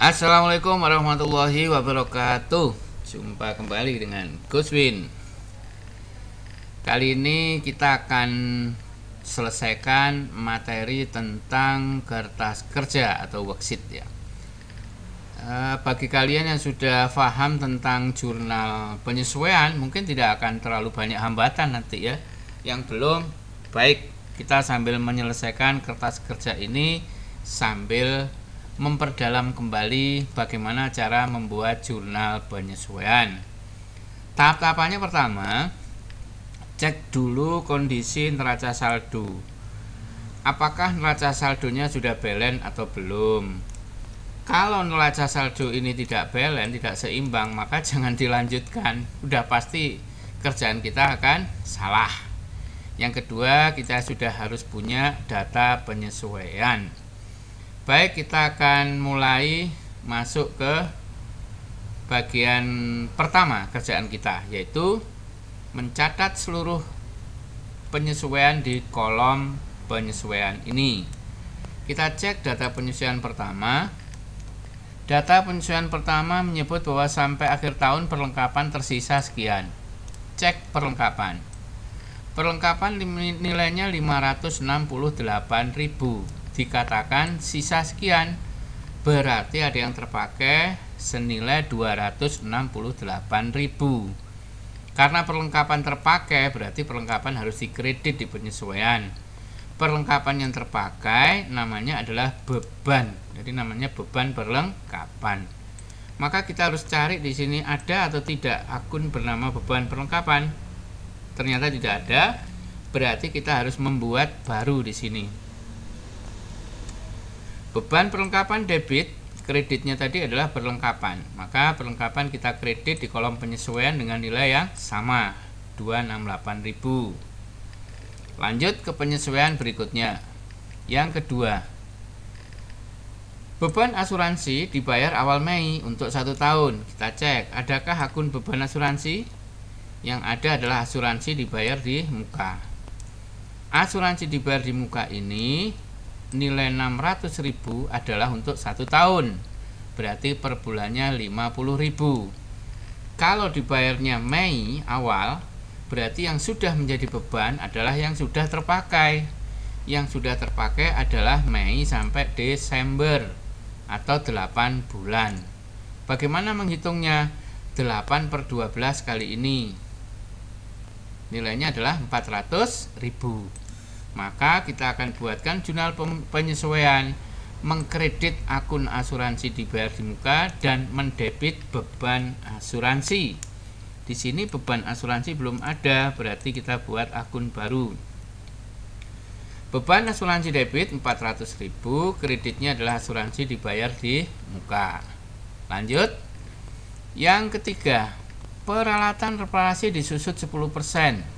Assalamualaikum warahmatullahi wabarakatuh. Jumpa kembali dengan Gus Win. Kali ini kita akan selesaikan materi tentang kertas kerja atau worksheet ya. Bagi kalian yang sudah paham tentang jurnal penyesuaian, mungkin tidak akan terlalu banyak hambatan nanti ya. Yang belum, baik kita sambil menyelesaikan kertas kerja ini sambil memperdalam kembali bagaimana cara membuat jurnal penyesuaian. Tahap-tahapannya pertama, cek dulu kondisi neraca saldo. Apakah neraca saldonya sudah balance atau belum? Kalau neraca saldo ini tidak balance, tidak seimbang, maka jangan dilanjutkan. Udah pasti kerjaan kita akan salah. Yang kedua, kita sudah harus punya data penyesuaian. Baik, kita akan mulai masuk ke bagian pertama kerjaan kita, yaitu mencatat seluruh penyesuaian di kolom penyesuaian ini. Kita cek data penyesuaian pertama. Data penyesuaian pertama menyebut bahwa sampai akhir tahun perlengkapan tersisa sekian. Cek perlengkapan. Perlengkapan nilainya 568.000. Dikatakan sisa sekian, berarti ada yang terpakai senilai 268.000. Karena perlengkapan terpakai, berarti perlengkapan harus dikredit di penyesuaian. Perlengkapan yang terpakai namanya adalah beban. Jadi namanya beban perlengkapan. Maka kita harus cari di sini ada atau tidak akun bernama beban perlengkapan. Ternyata tidak ada, berarti kita harus membuat baru di sini. Beban perlengkapan debit, kreditnya tadi adalah perlengkapan. Maka perlengkapan kita kredit di kolom penyesuaian dengan nilai yang sama, 268.000. Lanjut ke penyesuaian berikutnya. Yang kedua, beban asuransi dibayar awal Mei untuk 1 tahun. Kita cek, adakah akun beban asuransi? Yang ada adalah asuransi dibayar di muka. Asuransi dibayar di muka ini nilai 600.000 adalah untuk 1 tahun, berarti per bulannya 50.000. Kalau dibayarnya Mei awal, berarti yang sudah menjadi beban adalah yang sudah terpakai. Yang sudah terpakai adalah Mei sampai Desember atau 8 bulan. Bagaimana menghitungnya? 8 per 12 kali ini nilainya adalah 400.000. Maka kita akan buatkan jurnal penyesuaian, mengkredit akun asuransi dibayar di muka dan mendebit beban asuransi. Di sini beban asuransi belum ada, berarti kita buat akun baru. Beban asuransi debit 400.000, kreditnya adalah asuransi dibayar di muka. Lanjut. Yang ketiga, peralatan reparasi disusut 10%.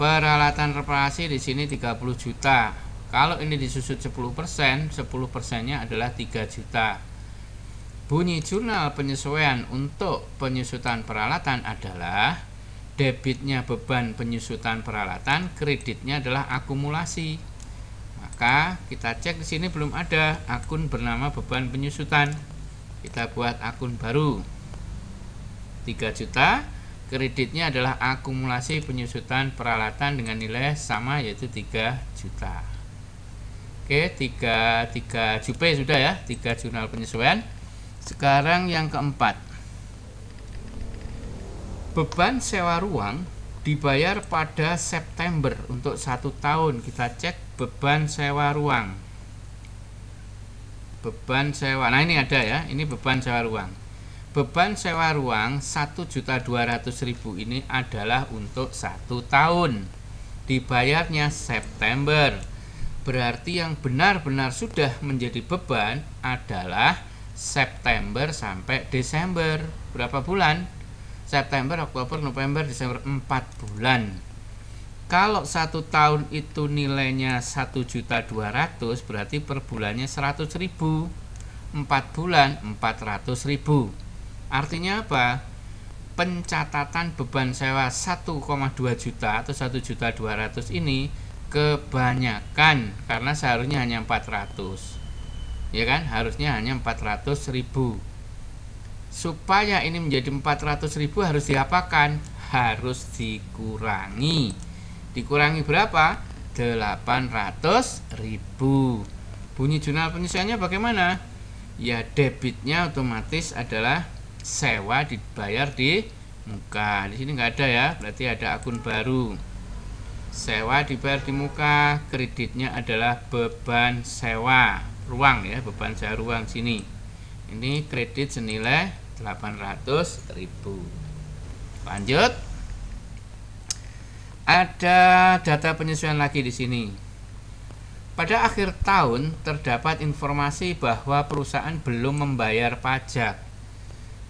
Peralatan reparasi di sini 30 juta. Kalau ini disusut 10%, 10%-nya adalah 3 juta. Bunyi jurnal penyesuaian untuk penyusutan peralatan adalah debitnya beban penyusutan peralatan, kreditnya adalah akumulasi. Maka kita cek di sini belum ada akun bernama beban penyusutan. Kita buat akun baru. 3 juta. Kreditnya adalah akumulasi penyusutan peralatan dengan nilai sama, yaitu 3 juta. Oke, 3 JP sudah ya, 3 jurnal penyesuaian. Sekarang yang keempat, beban sewa ruang dibayar pada September untuk 1 tahun. Kita cek beban sewa ruang. Beban sewa, nah ini ada ya, ini beban sewa ruang. Beban sewa ruang 1.200.000 ini adalah untuk 1 tahun. Dibayarnya September. Berarti yang benar-benar sudah menjadi beban adalah September sampai Desember. Berapa bulan? September, Oktober, November, Desember, 4 bulan. Kalau 1 tahun itu nilainya 1.200.000, berarti per bulannya 100.000. 4 bulan 400.000. Artinya apa? Pencatatan beban sewa 1,2 juta atau 1.200.000 ini kebanyakan, karena seharusnya hanya 400. ya kan, harusnya hanya 400.000. Supaya ini menjadi 400.000 harus diapakan? Harus dikurangi. Dikurangi berapa? 800.000. Bunyi jurnal penyesuaiannya bagaimana? Ya, debitnya otomatis adalah sewa dibayar di muka. Di sini nggak ada ya, berarti ada akun baru. Sewa dibayar di muka, kreditnya adalah beban sewa ruang ya, beban sewa ruang sini. Ini kredit senilai 800.000. Lanjut. Ada data penyesuaian lagi di sini. Pada akhir tahun terdapat informasi bahwa perusahaan belum membayar pajak.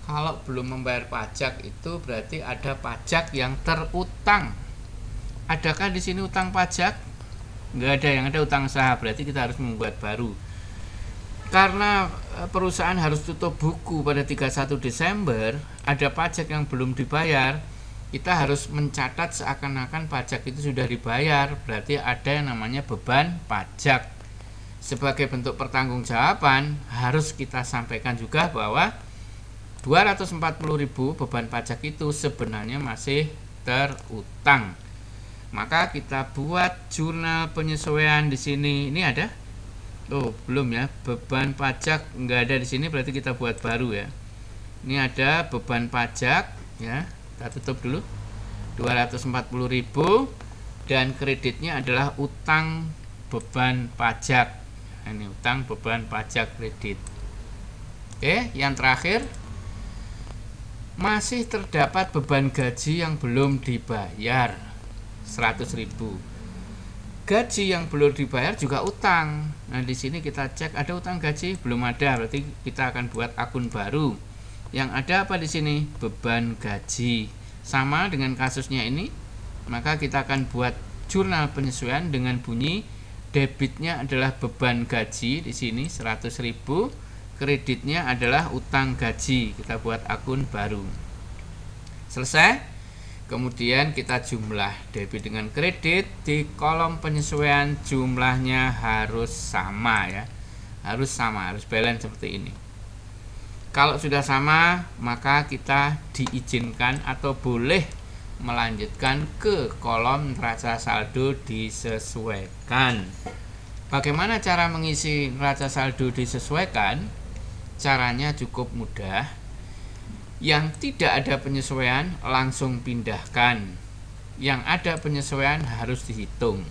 Kalau belum membayar pajak itu berarti ada pajak yang terutang. Adakah di sini utang pajak? Nggak ada, yang ada utang usaha. Berarti kita harus membuat baru. Karena perusahaan harus tutup buku pada 31 Desember, ada pajak yang belum dibayar, kita harus mencatat seakan-akan pajak itu sudah dibayar. Berarti ada yang namanya beban pajak. Sebagai bentuk pertanggungjawaban, harus kita sampaikan juga bahwa 240.000 beban pajak itu sebenarnya masih terutang. Maka kita buat jurnal penyesuaian di sini. Ini ada? Oh, belum ya. Beban pajak nggak ada di sini, berarti kita buat baru ya. Ini ada beban pajak ya. Kita tutup dulu. 240.000 dan kreditnya adalah utang beban pajak. Nah, ini utang beban pajak kredit. Oke, yang terakhir masih terdapat beban gaji yang belum dibayar 100.000. Gaji yang belum dibayar juga utang. Nah, di sini kita cek ada utang gaji, belum ada, berarti kita akan buat akun baru. Yang ada apa di sini? Beban gaji. Sama dengan kasusnya ini, maka kita akan buat jurnal penyesuaian dengan bunyi debitnya adalah beban gaji di sini 100.000, kreditnya adalah utang gaji. Kita buat akun baru. Selesai. Kemudian kita jumlah debit dengan kredit di kolom penyesuaian, jumlahnya harus sama ya. Harus sama, harus balance seperti ini. Kalau sudah sama, maka kita diizinkan atau boleh melanjutkan ke kolom neraca saldo disesuaikan. Bagaimana cara mengisi neraca saldo disesuaikan? Caranya cukup mudah. Yang tidak ada penyesuaian langsung pindahkan. Yang ada penyesuaian harus dihitung.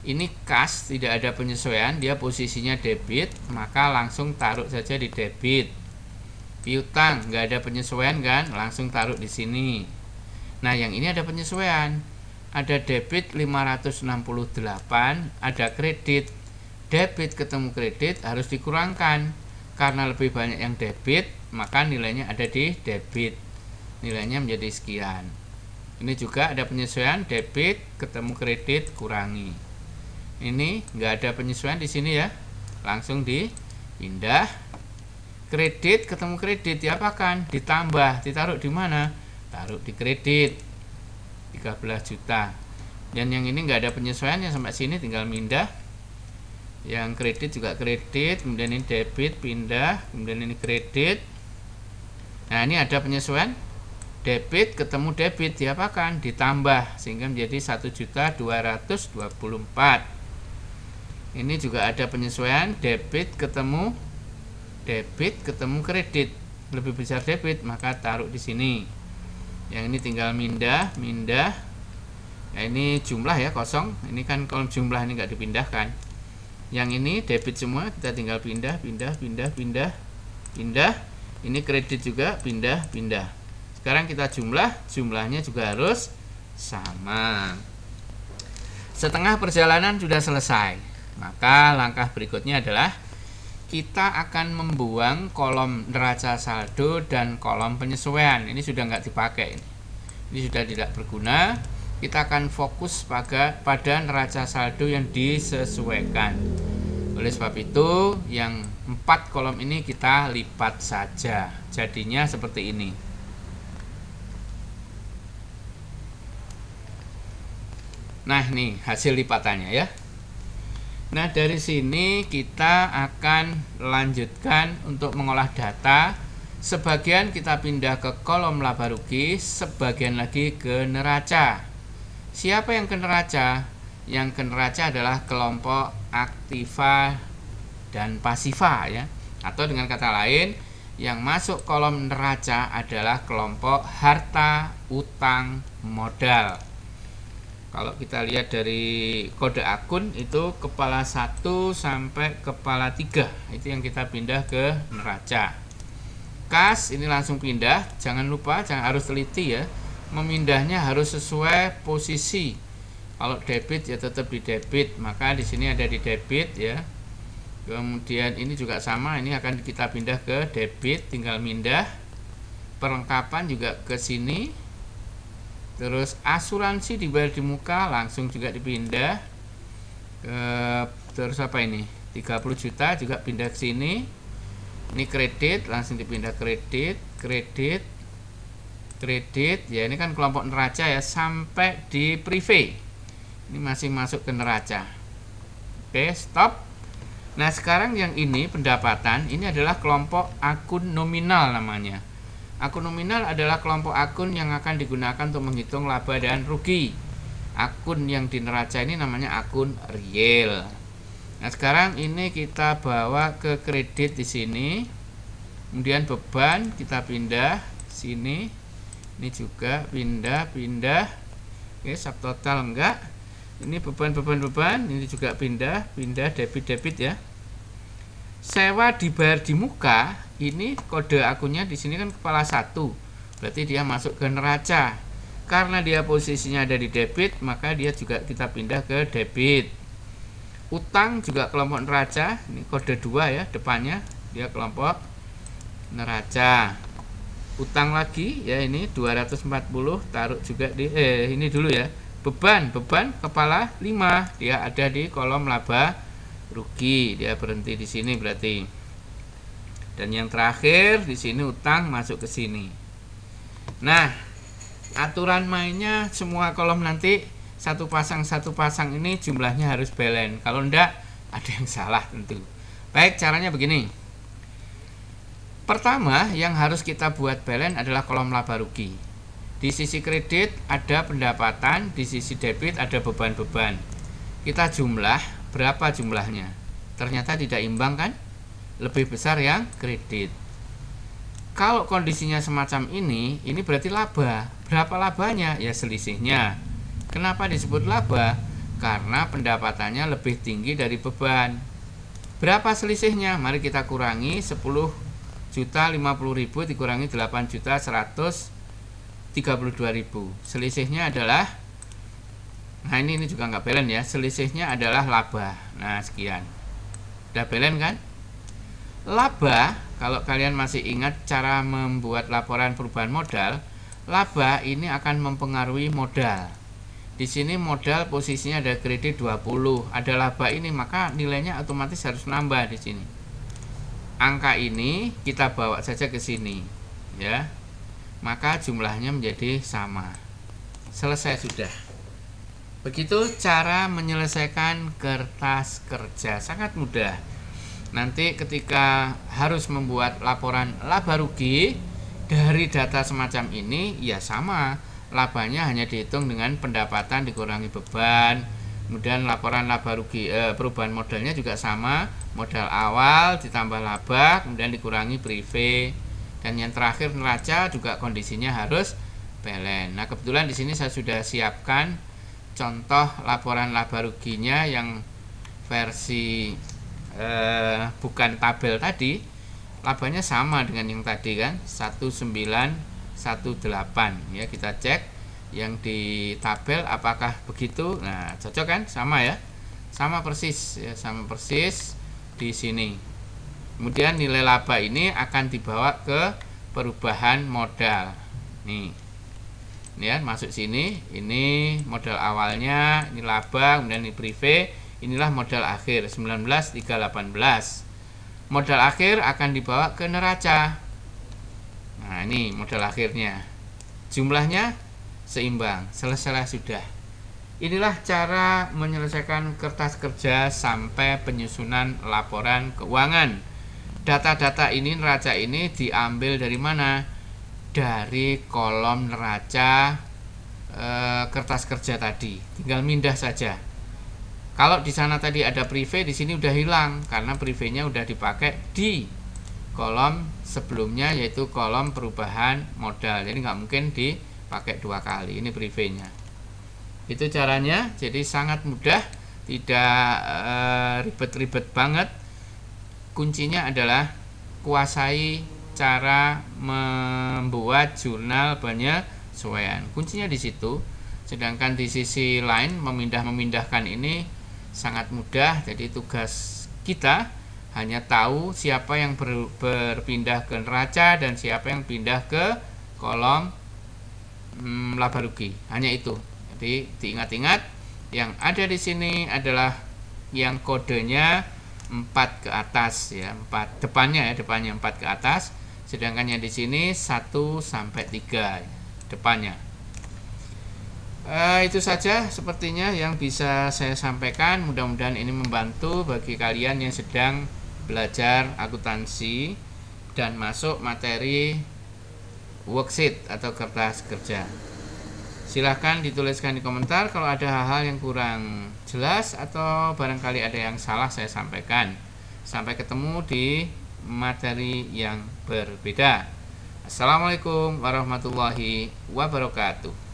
Ini kas, tidak ada penyesuaian, dia posisinya debit, maka langsung taruh saja di debit. Piutang, nggak ada penyesuaian kan, langsung taruh di sini. Nah, yang ini ada penyesuaian. Ada debit 568, ada kredit. Debit ketemu kredit harus dikurangkan. Karena lebih banyak yang debit, maka nilainya ada di debit. Nilainya menjadi sekian. Ini juga ada penyesuaian, debit ketemu kredit kurangi. Ini nggak ada penyesuaian di sini ya. Langsung dipindah. Kredit ketemu kredit diapakan? Ditambah, ditaruh di mana? Taruh di kredit. 13 juta. Dan yang ini nggak ada penyesuaiannya sampai sini, tinggal pindah. Yang kredit juga kredit, kemudian ini debit, pindah, kemudian ini kredit. Nah, ini ada penyesuaian, debit ketemu debit diapakan? Ditambah, sehingga menjadi 1.224. Ini juga ada penyesuaian, debit ketemu kredit, lebih besar debit, maka taruh di sini. Yang ini tinggal pindah. Ya, ini jumlah ya, kosong. Ini kan kolom jumlah, ini nggak dipindahkan. Yang ini debit semua, kita tinggal pindah. Ini kredit juga, pindah. Sekarang kita jumlahnya juga harus sama. Setengah perjalanan sudah selesai. Maka langkah berikutnya adalah kita akan membuang kolom neraca saldo dan kolom penyesuaian. Ini sudah nggak dipakai. Ini sudah tidak berguna. Kita akan fokus pada neraca saldo yang disesuaikan. Oleh sebab itu, yang 4 kolom ini kita lipat saja. Jadinya seperti ini. Nah, nih hasil lipatannya ya. Nah, dari sini kita akan lanjutkan untuk mengolah data. Sebagian kita pindah ke kolom laba rugi, sebagian lagi ke neraca. Siapa yang ke neraca? Yang ke neraca adalah kelompok aktiva dan pasiva ya. Atau dengan kata lain, yang masuk kolom neraca adalah kelompok harta, utang, modal. Kalau kita lihat dari kode akun itu kepala 1 sampai kepala 3 itu yang kita pindah ke neraca. Kas ini langsung pindah, jangan lupa, jangan harus teliti ya. Memindahnya harus sesuai posisi. Kalau debit ya tetap di debit, maka di sini ada di debit ya. Kemudian ini juga sama, ini akan kita pindah ke debit, tinggal pindah. Perlengkapan juga ke sini. Terus asuransi dibayar di muka langsung juga dipindah ke, terus apa ini 30 juta juga pindah ke sini. Ini kredit langsung dipindah kredit ya, ini kan kelompok neraca ya, sampai di prive ini masih masuk ke neraca. Oke, stop. Nah, sekarang yang ini pendapatan, ini adalah kelompok akun nominal namanya. Akun nominal adalah kelompok akun yang akan digunakan untuk menghitung laba dan rugi. Akun yang di neraca ini namanya akun real. Nah, sekarang ini kita bawa ke kredit di sini. Kemudian beban kita pindah sini. Ini juga pindah. Oke, subtotal enggak. Ini beban, ini juga pindah debit ya. Sewa dibayar di muka, ini kode akunnya di sini kan kepala 1, berarti dia masuk ke neraca. Karena dia posisinya ada di debit, maka dia juga kita pindah ke debit. Utang juga kelompok neraca, ini kode 2 ya depannya, dia kelompok neraca. Utang lagi ya, ini 240 taruh juga di ini dulu ya. Beban kepala 5, dia ada di kolom laba rugi, dia berhenti di sini berarti. Dan yang terakhir di sini utang masuk ke sini. Nah, aturan mainnya semua kolom nanti satu pasang ini jumlahnya harus balance. Kalau enggak ada yang salah tentu. Baik, caranya begini. Pertama yang harus kita buat balance adalah kolom laba rugi. Di sisi kredit ada pendapatan, di sisi debit ada beban-beban. Kita jumlah berapa jumlahnya, ternyata tidak imbang kan, lebih besar yang kredit. Kalau kondisinya semacam ini berarti laba. Berapa labanya? Ya selisihnya. Kenapa disebut laba? Karena pendapatannya lebih tinggi dari beban. Berapa selisihnya? Mari kita kurangi 10.050.000 dikurangi 8.132.000. Selisihnya adalah, nah ini juga nggak balance ya, selisihnya adalah laba. Nah sekian, udah balance kan. Laba, kalau kalian masih ingat cara membuat laporan perubahan modal, laba ini akan mempengaruhi modal. Di sini modal posisinya ada kredit 20, ada laba ini, maka nilainya otomatis harus nambah di sini. Angka ini kita bawa saja ke sini ya, maka jumlahnya menjadi sama. Selesai sudah. Begitu cara menyelesaikan kertas kerja, sangat mudah. Nanti ketika harus membuat laporan laba rugi dari data semacam ini, ya sama, labanya hanya dihitung dengan pendapatan dikurangi beban. Kemudian laporan laba rugi perubahan modalnya juga sama, modal awal ditambah laba kemudian dikurangi prive. Dan yang terakhir neraca juga kondisinya harus balance. Nah, kebetulan di sini saya sudah siapkan contoh laporan laba ruginya yang versi bukan tabel tadi. Labanya sama dengan yang tadi kan, 1918 ya. Kita cek yang di tabel apakah begitu. Nah, cocok kan? Sama ya. Sama persis ya, sama persis di sini. Kemudian nilai laba ini akan dibawa ke perubahan modal. Nih. Ini ya, masuk sini, ini modal awalnya, ini laba, kemudian ini prive, inilah modal akhir 19.318. Modal akhir akan dibawa ke neraca. Nah, ini modal akhirnya. Jumlahnya seimbang, selesai sudah. Inilah cara menyelesaikan kertas kerja sampai penyusunan laporan keuangan. Data-data ini, neraca ini diambil dari mana? Dari kolom neraca kertas kerja tadi. Tinggal mindah saja. Kalau di sana tadi ada prive, di sini udah hilang karena privenya udah dipakai di kolom sebelumnya, yaitu kolom perubahan modal. Jadi nggak mungkin dipakai dua kali. Ini privenya. Itu caranya, jadi sangat mudah, tidak ribet-ribet banget. Kuncinya adalah kuasai cara membuat jurnal penyesuaian. Kuncinya di situ. Sedangkan di sisi lain memindahkan ini sangat mudah. Jadi tugas kita hanya tahu siapa yang berpindah ke neraca dan siapa yang pindah ke kolom laba rugi. Hanya itu. Jadi diingat-ingat, yang ada di sini adalah yang kodenya 4 ke atas ya, 4 depannya ya, depannya 4 ke atas, sedangkan yang di sini 1 sampai 3 depannya. Itu saja sepertinya yang bisa saya sampaikan. Mudah-mudahan ini membantu bagi kalian yang sedang belajar akuntansi dan masuk materi worksheet atau kertas kerja. Silahkan dituliskan di komentar kalau ada hal-hal yang kurang jelas atau barangkali ada yang salah saya sampaikan. Sampai ketemu di materi yang berbeda. Assalamualaikum warahmatullahi wabarakatuh.